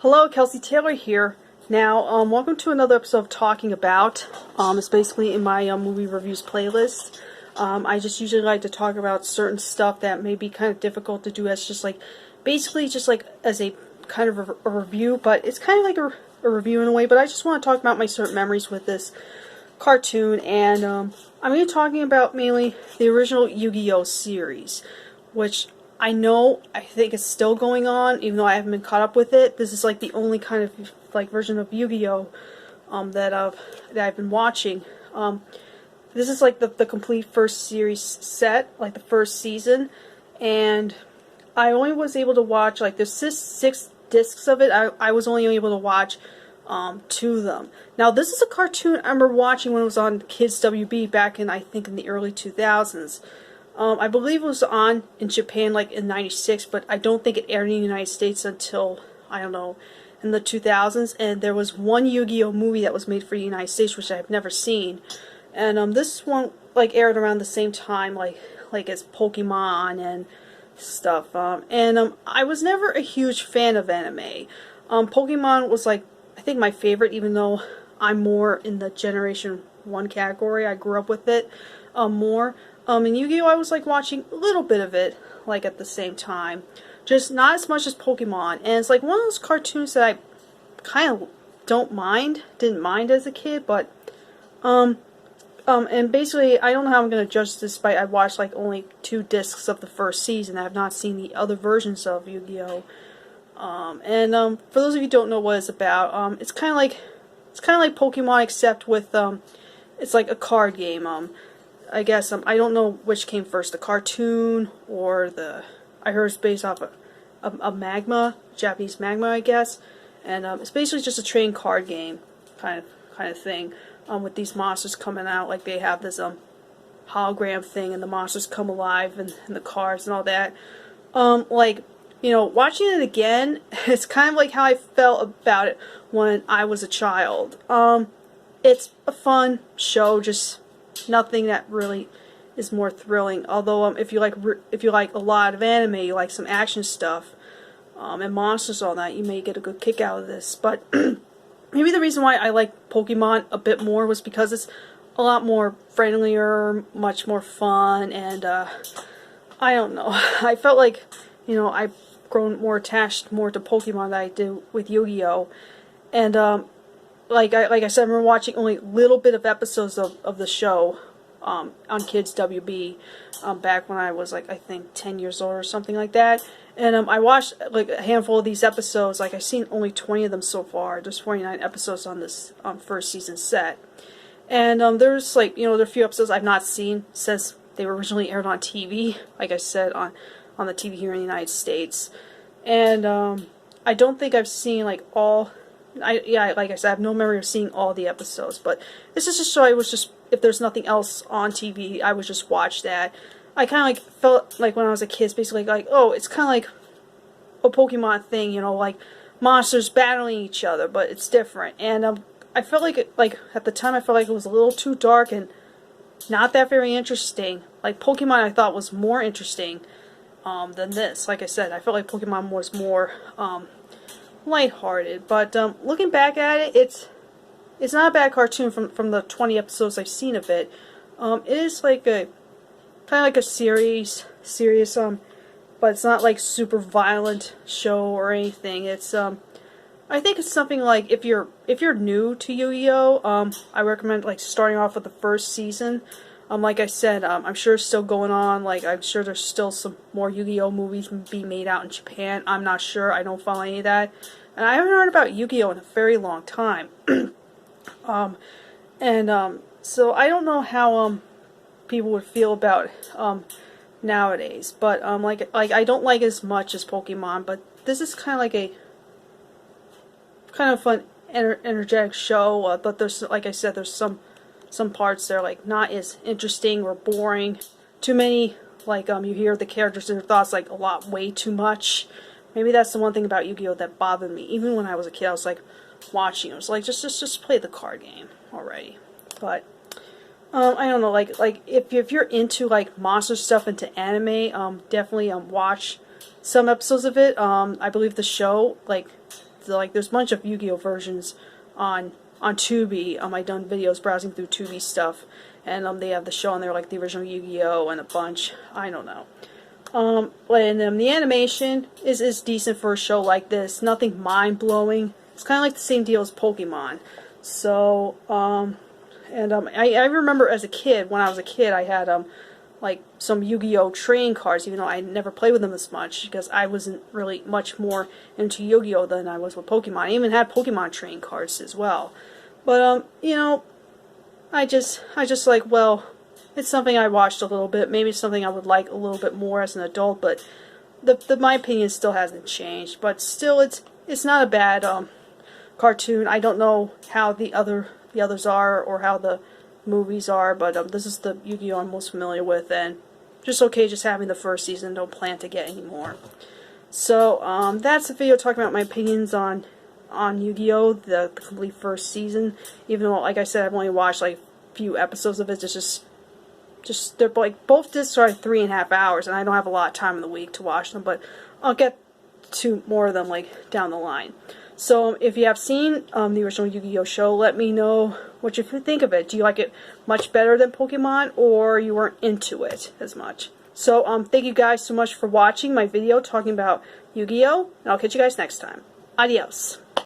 Hello, Kelsey Taylor here. Now, welcome to another episode of Talking About. It's basically in my movie reviews playlist. I just usually like to talk about certain stuff that may be kind of difficult to do as basically as a kind of a review, but it's kind of like a review in a way, but I just want to talk about my certain memories with this cartoon, and I'm going to be talking about mainly the original YuGiOh series, which I think it's still going on, even though I haven't been caught up with it. This is like the only kind of like version of YuGiOh that I've been watching. This is like the complete first series set, like the first season, and I only was able to watch, like, there's six discs of it. I was only able to watch 2 of them. Now, this is a cartoon I remember watching when it was on Kids WB back in, I think, in the early 2000s. I believe it was on in Japan like in '96, but I don't think it aired in the United States until, I don't know, in the 2000s. And there was one YuGiOh movie that was made for the United States, which I've never seen. And this one like aired around the same time, like as Pokemon and stuff. I was never a huge fan of anime. Pokemon was like, I think, my favorite, even though I'm more in the Generation 1 category. I grew up with it more. In YuGiOh, I was like watching a little bit of it, like at the same time, just not as much as Pokemon. And it's like one of those cartoons that I kind of didn't mind as a kid, but and basically, I don't know how I'm gonna judge this. By I watched like only 2 discs of the first season. I have not seen the other versions of YuGiOh. For those of you who don't know what it's about, it's kind of like Pokemon, except with it's like a card game. I guess I don't know which came first, the cartoon or I heard it's based off a magma, Japanese magma, I guess, and it's basically just a trading card game kind of thing, with these monsters coming out, like they have this hologram thing, and the monsters come alive, and the cards and all that. Watching it again, it's kind of like how I felt about it when I was a child. It's a fun show, just nothing that really is more thrilling. Although if you like a lot of anime, you like some action stuff, and monsters, all that, you may get a good kick out of this. But maybe the reason why I like Pokemon a bit more was because it's a lot more friendlier, much more fun, and I don't know. I felt like, I've grown more attached to Pokemon than I did with YuGiOh, and like I said, I remember watching only a little bit of episodes of the show on Kids WB back when I was like, I think 10 years old or something like that. And I watched like a handful of these episodes. Like, I've seen only 20 of them so far. There's 29 episodes on this first season set. And there's like, there are a few episodes I've not seen since they were originally aired on TV. Like I said, on the TV here in the United States. And I don't think I've seen like all. Like I said, I have no memory of seeing all the episodes, but this is just so if there's nothing else on TV, I would just watch that. I kind of like felt like when I was a kid, it's basically like, oh, it's kind of like a Pokemon thing, like monsters battling each other, but it's different. And I felt like at the time, I felt like it was a little too dark and not that very interesting. Like Pokemon, I thought was more interesting than this. Like I said, I felt like Pokemon was more lighthearted, but looking back at it, it's not a bad cartoon from the 20 episodes I've seen of it. It is like a kind of like a serious, but it's not like super violent show or anything. It's I think it's something like if you're new to YuGiOh, I recommend like starting off with the first season. Like I said, I'm sure it's still going on. Like, I'm sure there's still some more YuGiOh movies being made out in Japan. I'm not sure. I don't follow any of that. And I haven't heard about YuGiOh in a very long time. So I don't know how people would feel about nowadays. But like I don't like it as much as Pokemon. But this is kind of like a kind of fun, energetic show. But there's, like I said, there's some parts that are like not as interesting or boring. Too many, like you hear the characters and their thoughts like a lot, way too much. Maybe that's the one thing about YuGiOh that bothered me. Even when I was a kid, I was like watching. It was like just play the card game already. But I don't know. Like if you're into like monster stuff, into anime, definitely watch some episodes of it. I believe the show, like there's a bunch of Yu-Gi-Oh versions on Tubi. I've done videos browsing through Tubi stuff, and they have the show on there, like the original Yu-Gi-Oh and a bunch. I don't know. And the animation is decent for a show like this. Nothing mind-blowing. It's kind of like the same deal as Pokemon. So, I remember as a kid, when I was a kid, I had like some Yu-Gi-Oh trading cards, even though I never played with them as much because I wasn't really much more into Yu-Gi-Oh than I was with Pokemon. I even had Pokemon trading cards as well. But you know, I just like, well, it's something I watched a little bit. Maybe it's something I would like a little bit more as an adult, but my opinion still hasn't changed. But still, it's not a bad cartoon. I don't know how the others are or how the movies are, but this is the Yu-Gi-Oh I'm most familiar with, and just okay just having the first season. Don't plan to get any more. So that's the video talking about my opinions on Yu-Gi-Oh, the complete first season. Even though, like I said, I've only watched like a few episodes of it. It's just they're like, both discs are 3.5 hours, and I don't have a lot of time in the week to watch them, but I'll get to more of them like down the line. So if you have seen the original Yu-Gi-Oh show, let me know what you think of it. Do you like it much better than Pokemon, or you weren't into it as much? So thank you guys so much for watching my video talking about Yu-Gi-Oh, and I'll catch you guys next time. Adios.